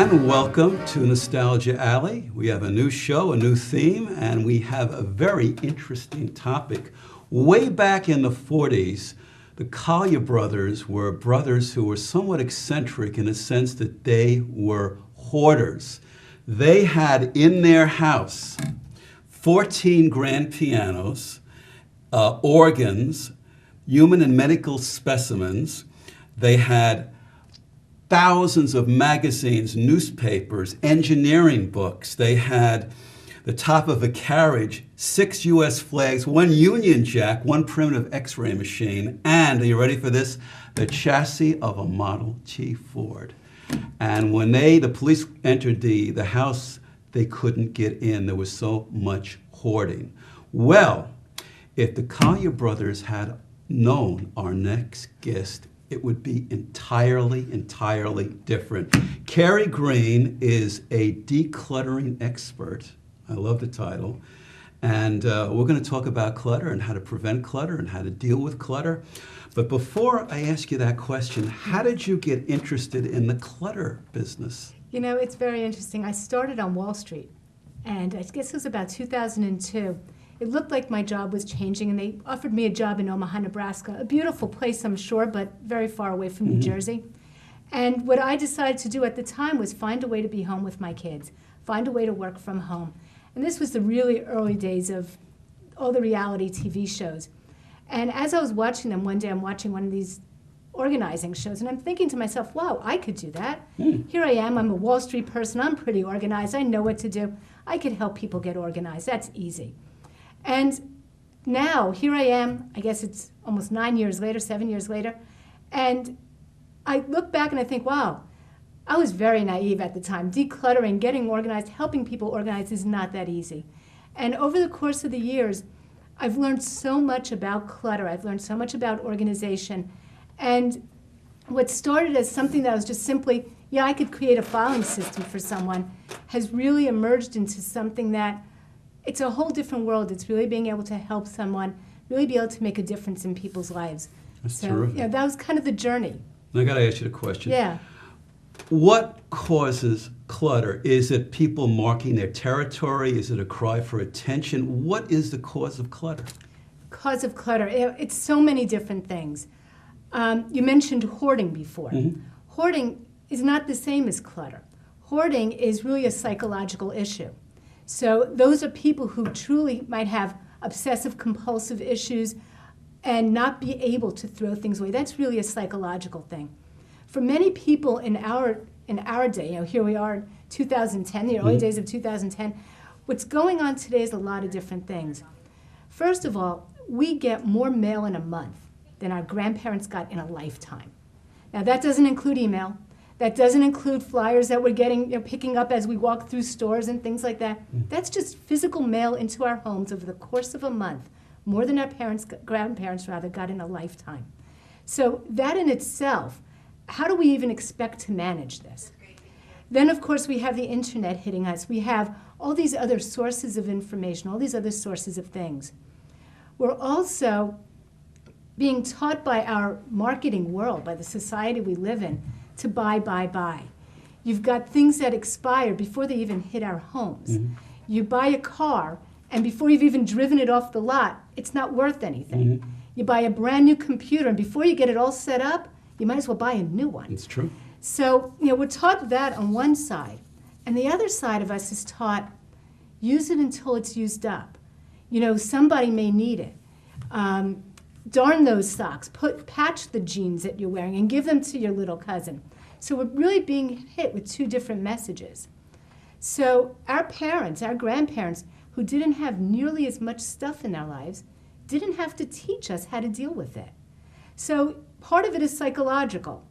And welcome to Nostalgia Alley. We have a new show, a new theme, and we have a very interesting topic. Way back in the 40s, the Collier brothers were brothers who were somewhat eccentric in the sense that they were hoarders. They had in their house 14 grand pianos, organs, human and medical specimens. They had thousands of magazines, newspapers, engineering books. They had the top of a carriage, 6 U.S. flags, 1 Union Jack, 1 primitive X-ray machine, and, are you ready for this? The chassis of a Model T Ford. And when the police entered the house, they couldn't get in. There was so much hoarding. Well, if the Collier brothers had known our next guest, it would be entirely different. Carrie Greene is a decluttering expert. I love the title. And we're going to talk about clutter and how to prevent clutter and how to deal with clutter. But before I ask you that question, how did you get interested in the clutter business? You know, it's very interesting. I started on Wall Street, and I guess it was about 2002. It looked like my job was changing, and they offered me a job in Omaha, Nebraska, a beautiful place, I'm sure, but very far away from New Jersey. And what I decided to do at the time was find a way to be home with my kids, find a way to work from home. And this was the really early days of all the reality TV shows. And as I was watching them, one day I'm watching one of these organizing shows, and I'm thinking to myself, wow, I could do that. Here I am, I'm a Wall Street person, I'm pretty organized, I know what to do. I could help people get organized, that's easy. And now, here I am, I guess it's almost 9 years later, 7 years later, and I look back and I think, wow, I was very naive at the time. Decluttering, getting organized, helping people organize is not that easy. And over the course of the years, I've learned so much about clutter. I've learned so much about organization. And what started as something that was just simply, yeah, I could create a filing system for someone, has really emerged into something that it's a whole different world. It's really being able to help someone, really be able to make a difference in people's lives. That's terrific. Yeah, that was kind of the journey. I got to ask you the question. Yeah. What causes clutter? Is it people marking their territory? Is it a cry for attention? What is the cause of clutter? Cause of clutter, it's so many different things. You mentioned hoarding before. Hoarding is not the same as clutter. Hoarding is really a psychological issue. So those are people who truly might have obsessive compulsive issues and not be able to throw things away. That's really a psychological thing. For many people in our day, you know, here we are in 2010, the early days of 2010, what's going on today is a lot of different things. First of all, we get more mail in a month than our grandparents got in a lifetime. Now that doesn't include email. That doesn't include flyers that we're getting, you know, picking up as we walk through stores and things like that. That's just physical mail into our homes over the course of a month, more than our grandparents rather, got in a lifetime. So that in itself, how do we even expect to manage this? Then, of course, we have the internet hitting us. We have all these other sources of information, all these other sources of things. We're also being taught by our marketing world, by the society we live in, to buy. You've got things that expire before they even hit our homes. You buy a car, and before you've even driven it off the lot, it's not worth anything. You buy a brand new computer, and before you get it all set up, you might as well buy a new one. It's true. So, you know, we're taught that on one side, and the other side of us is taught, use it until it's used up. You know, somebody may need it. Darn those socks, patch the jeans that you're wearing and give them to your little cousin. So we're really being hit with two different messages. So our parents, our grandparents, who didn't have nearly as much stuff in their lives, didn't have to teach us how to deal with it. So part of it is psychological.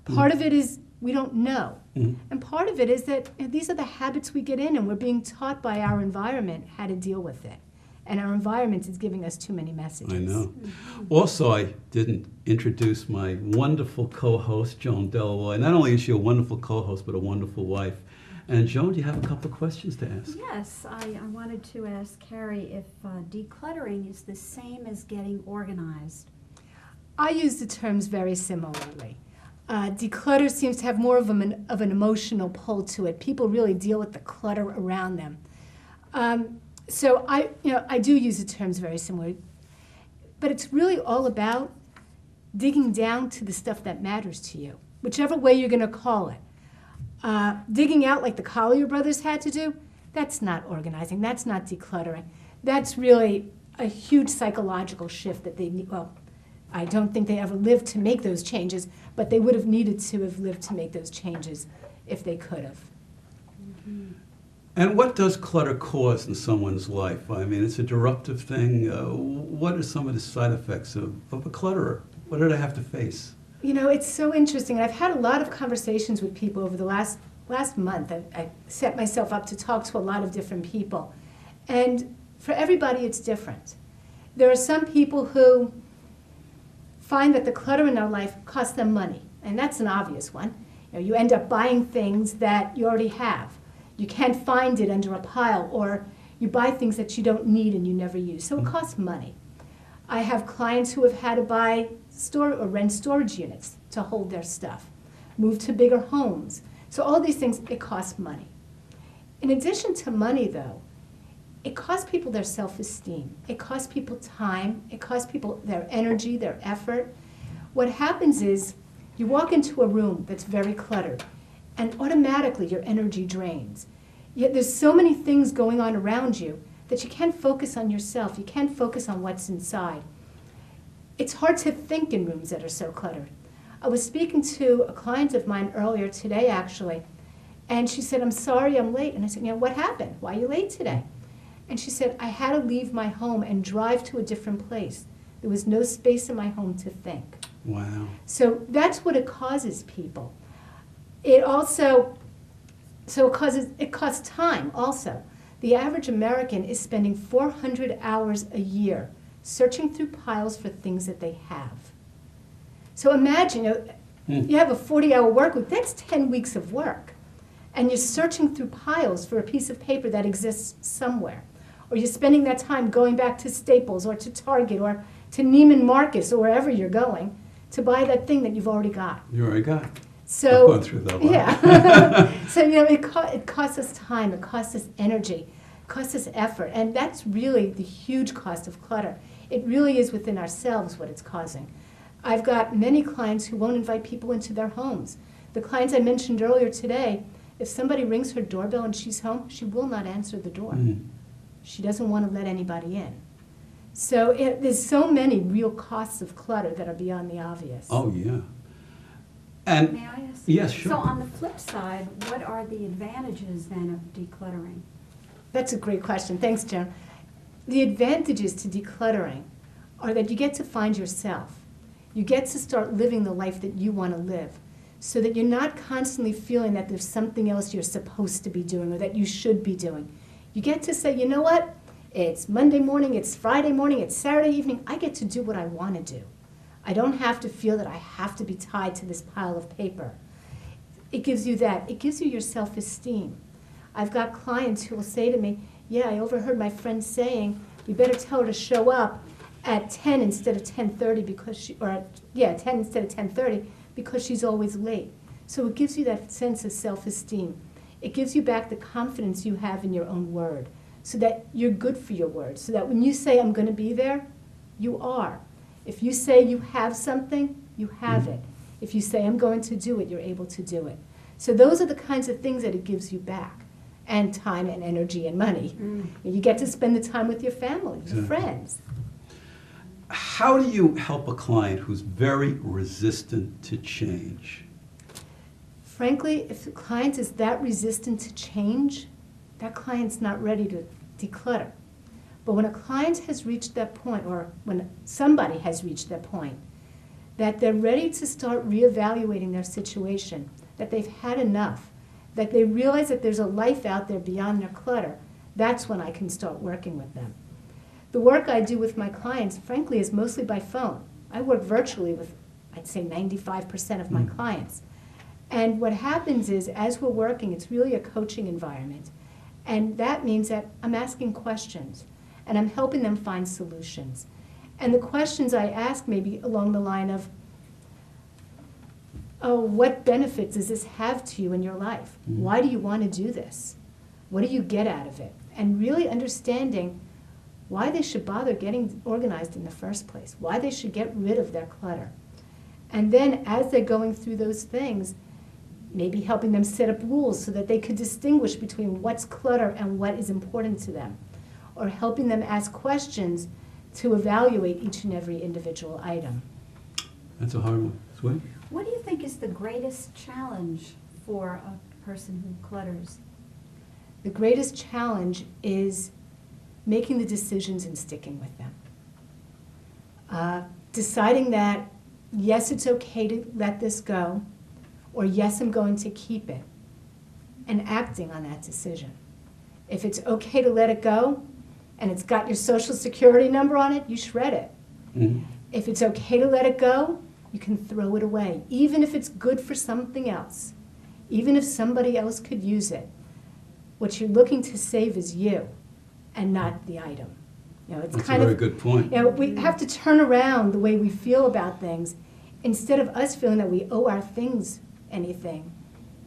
Part of it is we don't know. And part of it is that these are the habits we get in, and we're being taught by our environment how to deal with it. and our environment is giving us too many messages. I know. Also, I didn't introduce my wonderful co-host, Joan Delroy. Not only is she a wonderful co-host, but a wonderful wife. And Joan, do you have a couple of questions to ask? Yes, I wanted to ask Carrie if decluttering is the same as getting organized. I use the terms very similarly. Declutter seems to have more of an emotional pull to it. People really deal with the clutter around them. So I do use the terms very similarly. But it's really all about digging down to the stuff that matters to you, whichever way you're going to call it. Digging out like the Collier brothers had to do, that's not organizing, that's not decluttering. That's really a huge psychological shift that they need. Well, I don't think they ever lived to make those changes, but they would have needed to have lived to make those changes if they could have. Mm-hmm. And what does clutter cause in someone's life? I mean, it's a disruptive thing. What are some of the side effects of a clutterer? What do they have to face? You know, it's so interesting. I've had a lot of conversations with people over the last month. I set myself up to talk to a lot of different people. And for everybody, it's different. There are some people who find that the clutter in their life costs them money. And that's an obvious one. You know, you end up buying things that you already have. You can't find it under a pile, or you buy things that you don't need and you never use. So it costs money. I have clients who have had to buy or rent storage units to hold their stuff, move to bigger homes. So all these things, it costs money. In addition to money, though, it costs people their self-esteem. It costs people time. It costs people their energy, their effort. What happens is you walk into a room that's very cluttered, and automatically your energy drains. Yet there's so many things going on around you that you can't focus on yourself. You can't focus on what's inside. It's hard to think in rooms that are so cluttered. I was speaking to a client of mine earlier today, actually, and she said, "I'm sorry I'm late." And I said, "You know, what happened? Why are you late today?" And she said, "I had to leave my home and drive to a different place. There was no space in my home to think." Wow. So that's what it causes people. It also, it costs time also. The average American is spending 400 hours a year searching through piles for things that they have. So imagine, you have a 40-hour work week, that's 10 weeks of work. And you're searching through piles for a piece of paper that exists somewhere. Or you're spending that time going back to Staples or to Target or to Neiman Marcus or wherever you're going to buy that thing that you've already got. You already got it. So, I've gone through that one. Yeah. So, it costs us time, it costs us energy, it costs us effort, and that's really the huge cost of clutter. It really is within ourselves what it's causing. I've got many clients who won't invite people into their homes. The clients I mentioned earlier today, if somebody rings her doorbell and she's home, she will not answer the door. She doesn't want to let anybody in. So there's so many real costs of clutter that are beyond the obvious. Oh, yeah. And May I ask? yes, sure. So on the flip side, what are the advantages then of decluttering? That's a great question. Thanks, Joan. The advantages to decluttering are that you get to find yourself. You get to start living the life that you want to live, so that you're not constantly feeling that there's something else you're supposed to be doing or that you should be doing. You get to say, you know what? It's Monday morning, it's Friday morning, it's Saturday evening. I get to do what I want to do. I don't have to feel that I have to be tied to this pile of paper. It gives you that. It gives you your self-esteem. I've got clients who will say to me, "Yeah, I overheard my friend saying we better tell her to show up at 10 instead of 10:30 because 10 instead of 10:30 because she's always late." So it gives you that sense of self-esteem. It gives you back the confidence you have in your own word, so that you're good for your word, so that when you say, "I'm going to be there," you are. If you say you have something, you have it. If you say, "I'm going to do it," you're able to do it. So those are the kinds of things that it gives you back, and time and energy and money. You get to spend the time with your family, your friends. How do you help a client who's very resistant to change? Frankly, if the client is that resistant to change, that client's not ready to declutter. But when a client has reached that point, or when somebody has reached that point, that they're ready to start reevaluating their situation, that they've had enough, that they realize that there's a life out there beyond their clutter, that's when I can start working with them. The work I do with my clients, frankly, is mostly by phone. I work virtually with, I'd say, 95% of my clients. And what happens is, as we're working, it's really a coaching environment. And that means that I'm asking questions, and I'm helping them find solutions. And the questions I ask may be along the line of, oh, what benefits does this have to you in your life? Why do you want to do this? What do you get out of it? And really understanding why they should bother getting organized in the first place, why they should get rid of their clutter. And then as they're going through those things, maybe helping them set up rules so that they could distinguish between what's clutter and what is important to them, or helping them ask questions to evaluate each and every individual item. That's a hard one. Sweet. What do you think is the greatest challenge for a person who clutters? The greatest challenge is making the decisions and sticking with them. Deciding that, yes, it's okay to let this go, or yes, I'm going to keep it, and acting on that decision. If it's okay to let it go, and it's got your social security number on it, you shred it. Mm-hmm. If it's okay to let it go, you can throw it away, even if it's good for something else, even if somebody else could use it. What you're looking to save is you, and not the item. You know, it's That's kind a very of, good point. you know, we have to turn around the way we feel about things. Instead of us feeling that we owe our things anything,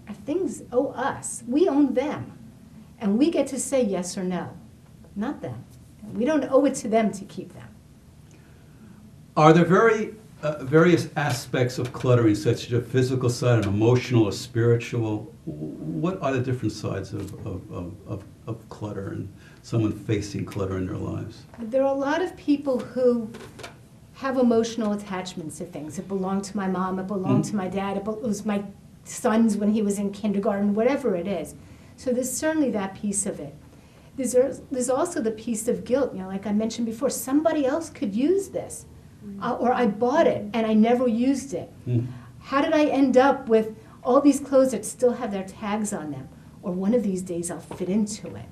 our things owe us. We own them. And we get to say yes or no, not them. We don't owe it to them to keep them. Are there various aspects of cluttering, such as a physical side, an emotional, or spiritual? What are the different sides of clutter and someone facing clutter in their lives? There are a lot of people who have emotional attachments to things. It belonged to my mom, it belonged to my dad, it was my son's when he was in kindergarten, whatever it is. So there's certainly that piece of it. There's also the piece of guilt, you know, like I mentioned before, somebody else could use this. Or I bought it and I never used it. How did I end up with all these clothes that still have their tags on them? Or one of these days I'll fit into it.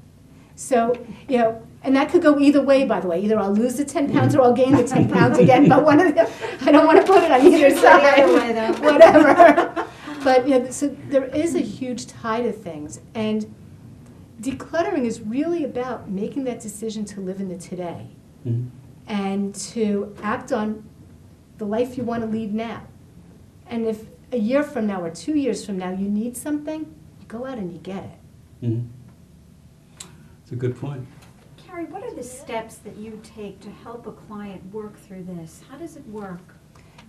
So, you know, and that could go either way, by the way. Either I'll lose the 10 pounds or I'll gain the 10 pounds again, but one of them, I don't want to put it on either side. Whatever. But, you know, so there is a huge tie to things. And decluttering is really about making that decision to live in the today. And to act on the life you want to lead now. And if a year from now or 2 years from now you need something, you go out and you get it. That's a good point. Carrie, what are the steps that you take to help a client work through this? How does it work?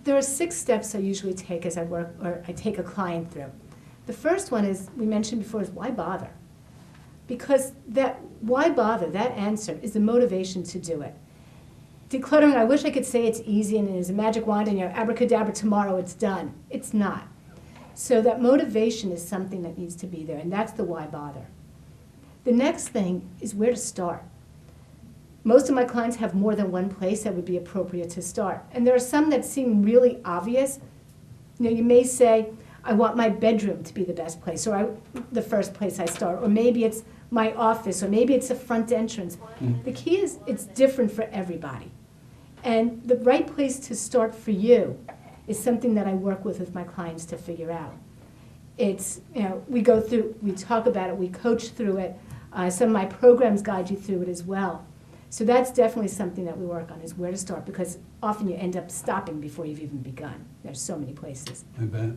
There are 6 steps I usually take as I work, or I take a client through. The first one is, we mentioned before, is why bother? Because that why bother, that answer, is the motivation to do it. Decluttering, I wish I could say it's easy and there's a magic wand and you're abracadabra, tomorrow it's done. It's not. So that motivation is something that needs to be there, and that's the why bother. The next thing is where to start. Most of my clients have more than one place that would be appropriate to start. And there are some that seem really obvious. You know, you may say, I want my bedroom to be the best place, or the first place I start, or maybe it's my office, or maybe it's a front entrance. The key is it's different for everybody. And the right place to start for you is something that I work with my clients to figure out. It's, you know, we go through, we talk about it, we coach through it. Some of my programs guide you through it as well. So that's definitely something that we work on, is where to start, because often you end up stopping before you've even begun. There's so many places. I bet.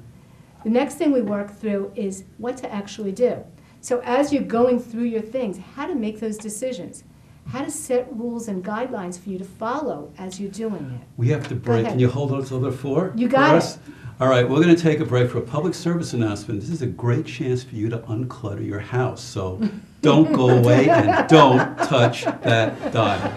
The next thing we work through is what to actually do. So as you're going through your things, how to make those decisions, how to set rules and guidelines for you to follow as you're doing it. We have to break. ahead. Can you hold on to the floor? You got us? it. All right, we're going to take a break for a public service announcement. This is a great chance for you to unclutter your house. So don't go away and don't touch that dial.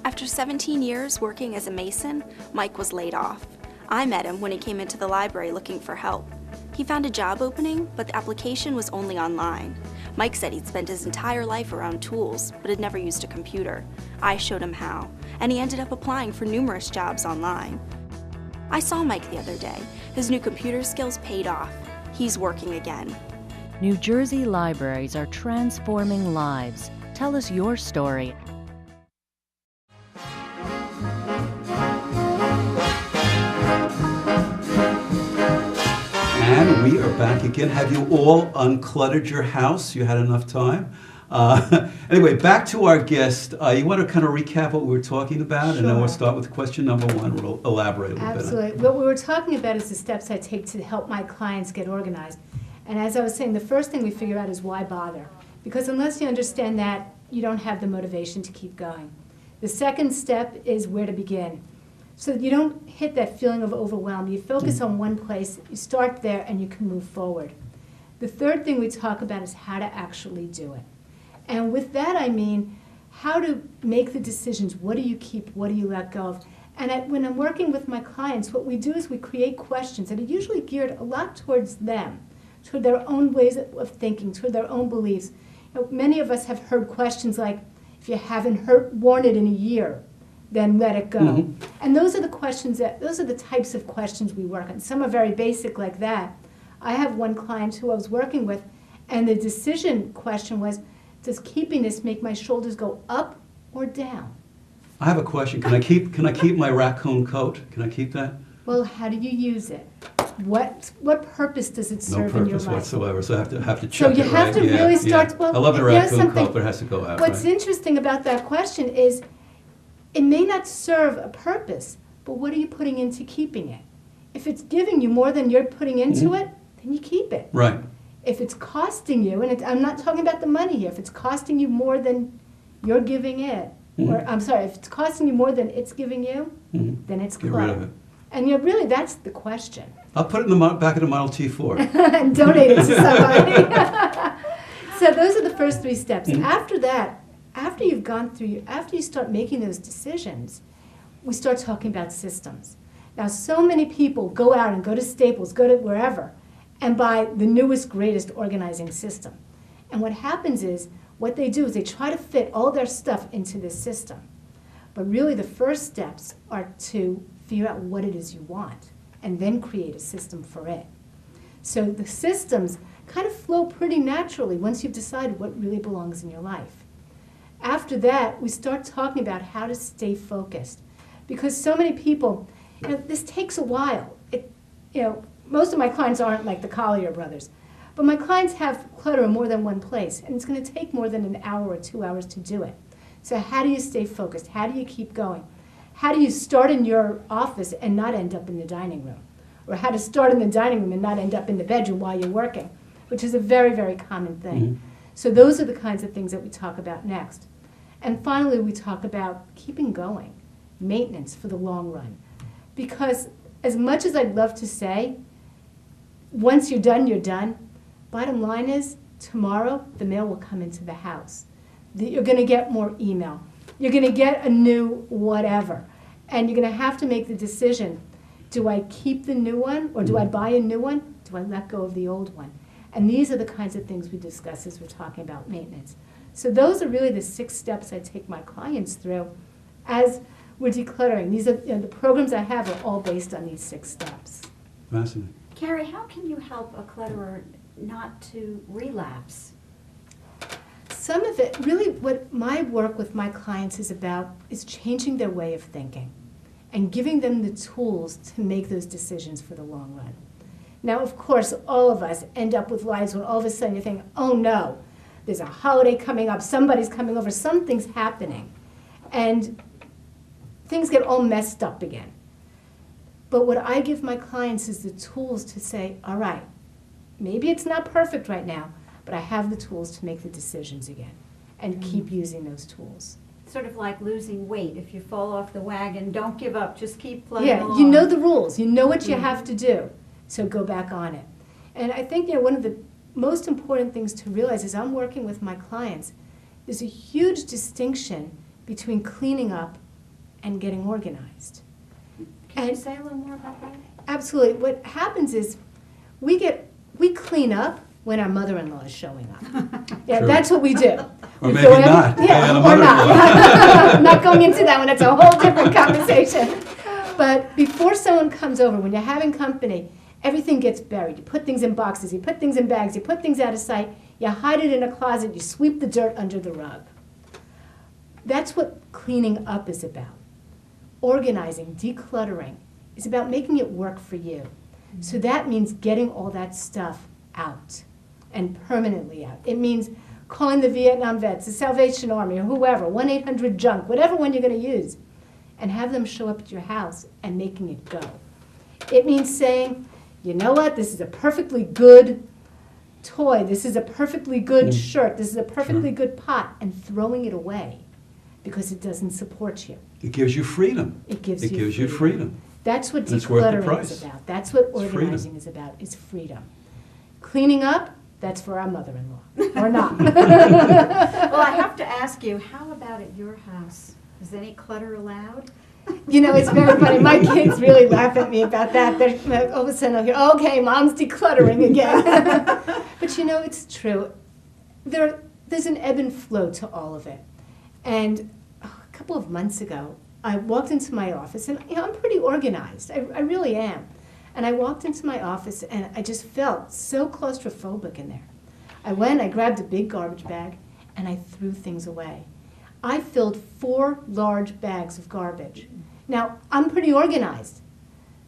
After 17 years working as a mason, Mike was laid off. I met him when he came into the library looking for help. He found a job opening, but the application was only online. Mike said he'd spent his entire life around tools, but had never used a computer. I showed him how, and he ended up applying for numerous jobs online. I saw Mike the other day, His new computer skills paid off. He's working again. New Jersey libraries are transforming lives. Tell us your story. And we are back again. Have you all uncluttered your house? You had enough time? Anyway, back to our guest. You want to kind of recap what we were talking about, and then we'll start with question number one. We'll elaborate a little bit. Absolutely. What we were talking about is the steps I take to help my clients get organized. And as I was saying, the first thing we figure out is why bother? Because unless you understand that, you don't have the motivation to keep going. The second step is where to begin. So that you don't hit that feeling of overwhelm. You focus on one place, you start there, and you can move forward. The third thing we talk about is how to actually do it. And with that, I mean how to make the decisions. What do you keep? What do you let go of? And when I'm working with my clients, what we do is we create questions that are usually geared a lot towards them, toward their own ways of thinking, toward their own beliefs. You know, many of us have heard questions like, if you haven't worn it in a year, then let it go. And those are the types of questions we work on. Some are very basic like that. I have one client who I was working with, and the decision question was, does keeping this make my shoulders go up or down? I have a question. Can I keep my raccoon coat? Can I keep that? Well, how do you use it? What purpose does it serve in your life? No purpose whatsoever. So I have to check So you it, have right? to really start. Well, I love the you know raccoon something? coat, but it has to go out. What's right? interesting about that question is, it may not serve a purpose, but what are you putting into keeping it? If it's giving you more than you're putting into it, then you keep it. Right. If it's costing you, and I'm not talking about the money here, if it's costing you more than you're giving it, or I'm sorry, if it's costing you more than it's giving you, then it's Get clutter. rid of it. And you know, really, that's the question. I'll put it in the back of the Model T Ford. And donate it to somebody. So those are the first three steps. After that, after you've gone through, after you start making those decisions, we start talking about systems. Now, so many people go out and go to Staples, go to wherever, and buy the newest, greatest organizing system. And what happens is, what they do is they try to fit all their stuff into this system. But really, the first steps are to figure out what it is you want, and then create a system for it. So the systems kind of flow pretty naturally once you've decided what really belongs in your life. After that, we start talking about how to stay focused. Because so many people, you know, this takes a while. Most of my clients aren't like the Collier brothers. But my clients have clutter in more than one place, and it's going to take more than an hour or 2 hours to do it. So how do you stay focused? How do you keep going? How do you start in your office and not end up in the dining room? Or how to start in the dining room and not end up in the bedroom while you're working, which is a very, very common thing. So those are the kinds of things that we talk about next. And finally, we talk about keeping going, maintenance for the long run. Because as much as I'd love to say, once you're done, you're done, bottom line is, tomorrow the mail will come into the house. You're going to get more email. You're going to get a new whatever. And you're going to have to make the decision, do I keep the new one or do I buy a new one? Do I let go of the old one? And these are the kinds of things we discuss as we're talking about maintenance. So those are really the 6 steps I take my clients through as we're decluttering. These are the programs I have are all based on these 6 steps. Fascinating. Carrie, how can you help a clutterer not to relapse? Some of it, really what my work with my clients is about is changing their way of thinking and giving them the tools to make those decisions for the long run. Now, of course, all of us end up with lives where all of a sudden you think, oh no, there's a holiday coming up, somebody's coming over, something's happening. And things get all messed up again. But what I give my clients is the tools to say, all right, maybe it's not perfect right now, but I have the tools to make the decisions again and keep using those tools. Sort of like losing weight. If you fall off the wagon, don't give up, just keep plugging Yeah, along. you know the rules, you know what you have to do, so go back on it. And I think one of the most important things to realize as I'm working with my clients, there's a huge distinction between cleaning up and getting organized. Can you say a little more about that? Absolutely. What happens is we clean up when our mother-in-law is showing up. Yeah, True. that's what we do. Or We maybe go not. Yeah, the or mother-in-law. not. I'm not going into that one. That's a whole different conversation. But before someone comes over, when you're having company, everything gets buried. You put things in boxes, you put things in bags, you put things out of sight, you hide it in a closet, you sweep the dirt under the rug. That's what cleaning up is about. Organizing, decluttering, is about making it work for you. So that means getting all that stuff out and permanently out. It means calling the Vietnam vets, the Salvation Army, or whoever, 1-800-JUNK, whatever one you're going to use, and have them show up at your house and making it go. It means saying, you know what, this is a perfectly good toy, this is a perfectly good shirt, this is a perfectly good pot, and throwing it away because it doesn't support you. It gives you freedom. It gives you freedom. That's what And it's worth the decluttering price. is about. That's what It's organizing freedom. is about, is freedom. Cleaning up, that's for our mother-in-law, or not. Well, I have to ask you, how about at your house? Is any clutter allowed? You know, it's very funny. My kids really laugh at me about that. They're, all of a sudden I'll hear, okay, Mom's decluttering again. But you know, it's true. There's an ebb and flow to all of it. And a couple of months ago, I walked into my office, and you know, I'm pretty organized. I really am. And I walked into my office, and I just felt so claustrophobic in there. I went, I grabbed a big garbage bag, and I threw things away. I filled 4 large bags of garbage. Now, I'm pretty organized.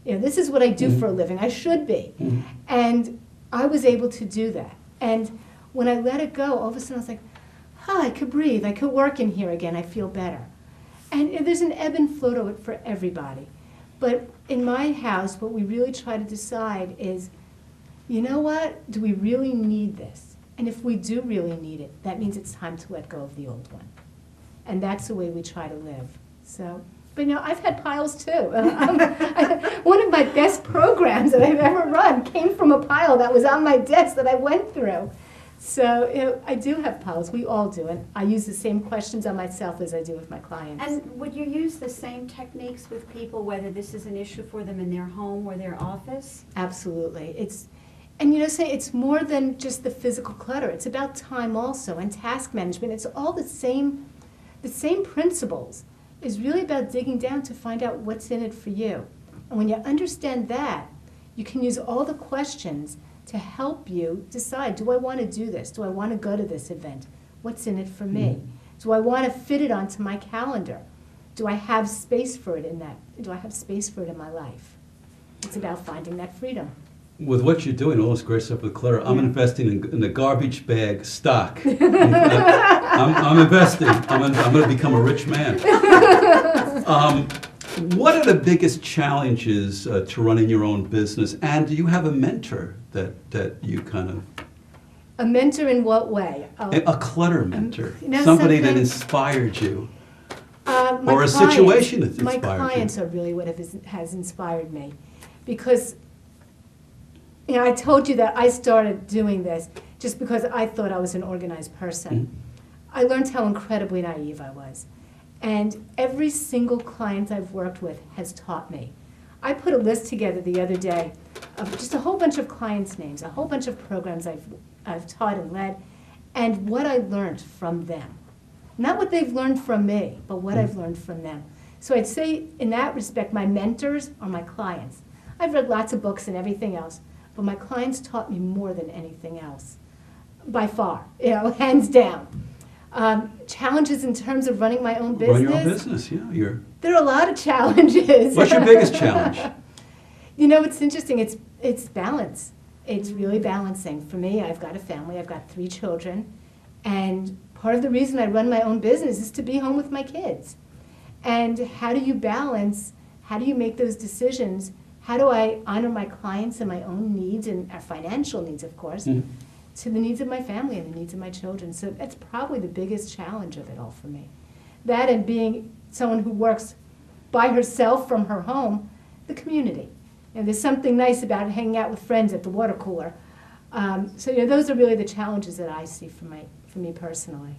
You know, this is what I do for a living. I should be. And I was able to do that. And when I let it go, all of a sudden I was like, oh, I could breathe. I could work in here again. I feel better. And there's an ebb and flow to it for everybody. But in my house, what we really try to decide is, you know what? Do we really need this? And if we do really need it, that means it's time to let go of the old one. And that's the way we try to live. So, but you know, I've had piles too. One of my best programs that I've ever run came from a pile that was on my desk that I went through. So, you know, I do have piles. We all do. And I use the same questions on myself as I do with my clients. And would you use the same techniques with people, whether this is an issue for them in their home or their office? Absolutely. And you know, say it's more than just the physical clutter. It's about time also and task management. It's all the same principles. Is really about digging down to find out what's in it for you. And when you understand that, you can use all the questions to help you decide, do I want to do this? Do I want to go to this event? What's in it for me? Do I want to fit it onto my calendar? Do I have space for it in that? Do I have space for it in my life? It's about finding that freedom. With what you're doing, all this great stuff with clutter, I'm investing in the garbage bag stock. I'm investing. I'm going to become a rich man. What are the biggest challenges to running your own business? And do you have a mentor that you kind of... A mentor in what way? A clutter mentor. You know, somebody that something- inspired you. My Or a clients- situation that inspired My you. clients are really what has inspired me. Because, you know, I told you that I started doing this just because I thought I was an organized person. I learned how incredibly naive I was. And every single client I've worked with has taught me. I put a list together the other day of just a whole bunch of clients' names, a whole bunch of programs I've taught and led, and what I learned from them. Not what they've learned from me, but what I've learned from them. So I'd say, in that respect, my mentors are my clients. I've read lots of books and everything else, but my clients taught me more than anything else, by far, you know, hands down. Challenges in terms of running my own business. Run your own business, yeah. There are a lot of challenges. What's your biggest challenge? You know, it's interesting. It's balance. It's really balancing. For me, I've got a family. I've got 3 children. And part of the reason I run my own business is to be home with my kids. And how do you balance? How do you make those decisions? How do I honor my clients and my own needs and our financial needs, of course, to the needs of my family and the needs of my children? So that's probably the biggest challenge of it all for me. That and being someone who works by herself from her home, the community. And there's something nice about hanging out with friends at the water cooler. So you know, those are really the challenges that I see for me personally.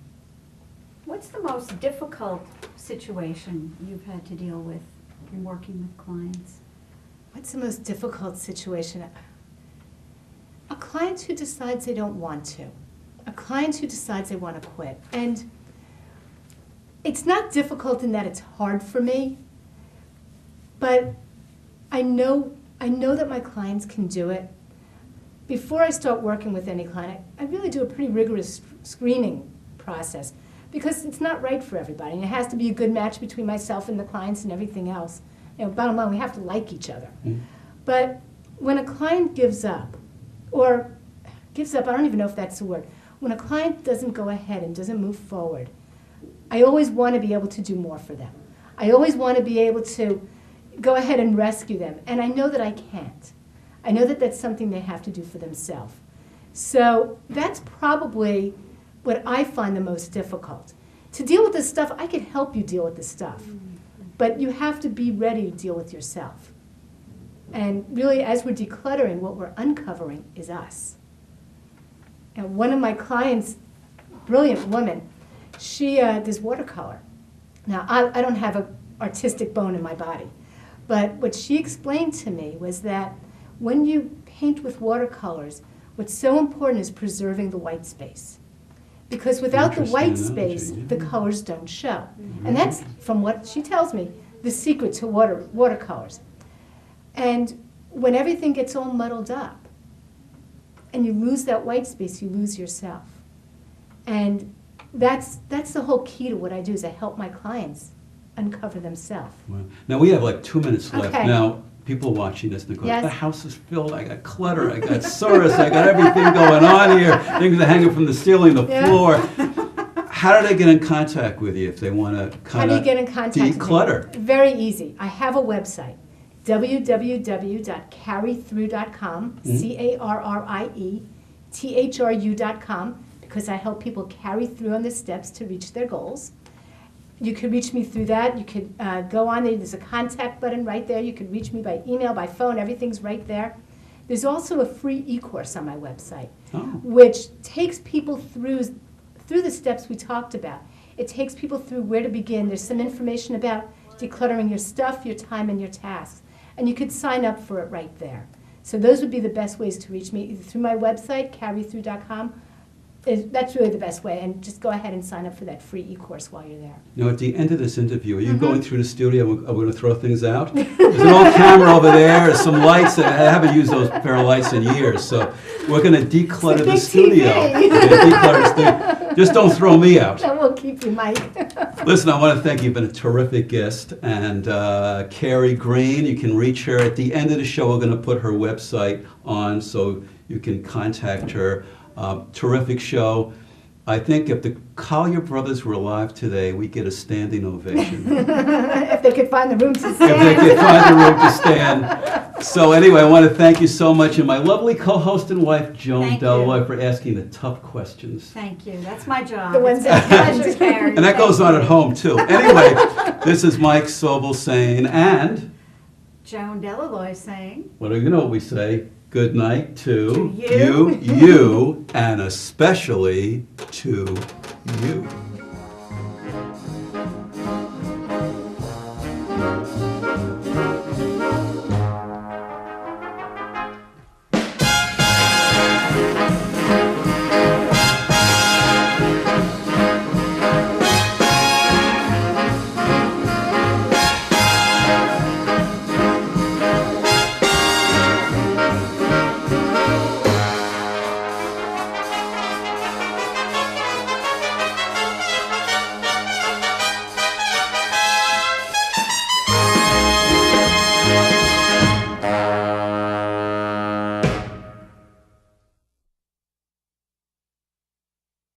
What's the most difficult situation you've had to deal with in working with clients? What's the most difficult situation? A client who decides they don't want to. A client who decides they want to quit. And it's not difficult in that it's hard for me, but I know I know that my clients can do it. Before I start working with any client, I really do a pretty rigorous screening process because it's not right for everybody. And it has to be a good match between myself and the clients and everything else. You know, bottom line, we have to like each other. But when a client gives up, I don't even know if that's the word. When a client doesn't go ahead and doesn't move forward, I always want to be able to do more for them. I always want to be able to go ahead and rescue them. And I know that I can't. I know that that's something they have to do for themselves. So that's probably what I find the most difficult. To deal with this stuff, I can help you deal with this stuff. But you have to be ready to deal with yourself. And really, as we're decluttering, what we're uncovering is us. And one of my clients, brilliant woman, she does watercolor. Now, I don't have an artistic bone in my body, but what she explained to me was that when you paint with watercolors, what's so important is preserving the white space. Because without the white space, the colors don't show. And that's, from what she tells me, the secret to watercolors. And when everything gets all muddled up, and you lose that white space, you lose yourself. And that's the whole key to what I do, is I help my clients uncover themselves. Wow. Now we have like 2 minutes left. Okay. Now, people watching this, they're going, Yes. the house is filled, I got clutter, I got Saurus, I got everything going on here, things are hanging from the ceiling, the Yeah. floor. How do they get in contact with you if they want to How kind do you of get in contact with me? declutter? Very easy. I have a website, www.carriethrough.com, CarrieThrough.com, because I help people carry through on the steps to reach their goals. You could reach me through that. You could go on there. There's a contact button right there. You could reach me by email, by phone. Everything's right there. There's also a free e-course on my website, which takes people through the steps we talked about. It takes people through where to begin. There's some information about decluttering your stuff, your time, and your tasks. And you could sign up for it right there. So those would be the best ways to reach me, either through my website, carriethrough.com. That's really the best way. And just go ahead and sign up for that free e-course while you're there. Now, at the end of this interview, are you going through the studio? Are we going to throw things out? There's an old camera over there, there's some lights. I haven't used those pair of lights in years, so we're going to declutter the studio. TV. We're gonna declutter the studio. Just don't throw me out. That will keep you, Mike. Listen, I want to thank you. You've been a terrific guest. And Carrie Greene, you can reach her. At the end of the show, we're going to put her website on so you can contact her. Terrific show. I think if the Collier brothers were alive today, we'd get a standing ovation. If they could find the room to If they stand. could find the room to stand. So anyway, I want to thank you so much, and my lovely co-host and wife, Joan Thank Delroy, you. for asking the tough questions. Thank you. That's my job. The ones It's been a that- pleasure, Carrie. And that goes Thank on you. at home, too. Anyway, this is Mike Sobel saying, and Joan Delaloy saying. what do you know what we say? Good night to you. you, and especially to you.